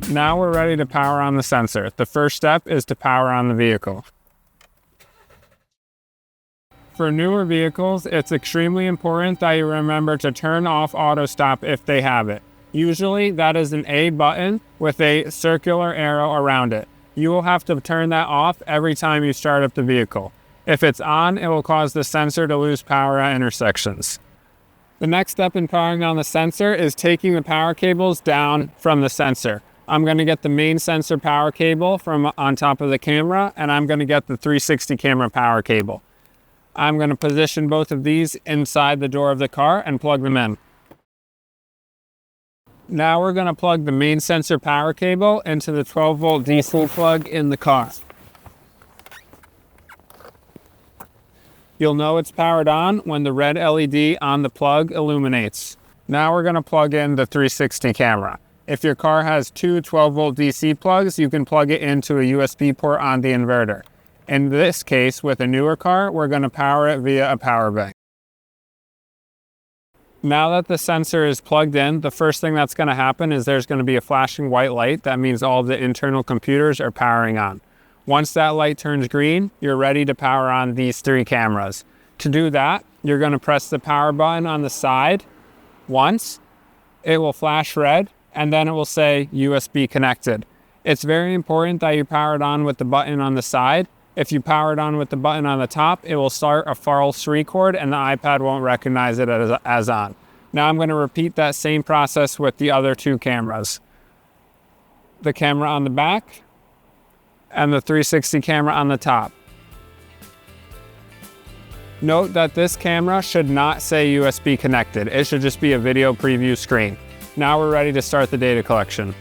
Now we're ready to power on the sensor. The first step is to power on the vehicle. For newer vehicles, it's extremely important that you remember to turn off auto stop if they have it. Usually that is an A button with a circular arrow around it. You will have to turn that off every time you start up the vehicle. If it's on, it will cause the sensor to lose power at intersections. The next step in powering on the sensor is taking the power cables down from the sensor. I'm going to get the main sensor power cable from on top of the camera, and I'm going to get the 360 camera power cable. I'm going to position both of these inside the door of the car and plug them in. Now we're going to plug the main sensor power cable into the 12-volt DC plug in the car. You'll know it's powered on when the red LED on the plug illuminates. Now we're going to plug in the 360 camera. If your car has two 12-volt DC plugs, you can plug it into a USB port on the inverter. In this case, with a newer car, we're going to power it via a power bank. Now that the sensor is plugged in, the first thing that's going to happen is there's going to be a flashing white light. That means all the internal computers are powering on. Once that light turns green, you're ready to power on these three cameras. To do that, you're going to press the power button on the side once. It will flash red, and then it will say USB connected. It's very important that you power it on with the button on the side. If you power it on with the button on the top, it will start a false record and the iPad won't recognize it as on. Now I'm going to repeat that same process with the other two cameras. The camera on the back and the 360 camera on the top. Note that this camera should not say USB connected. It should just be a video preview screen. Now we're ready to start the data collection.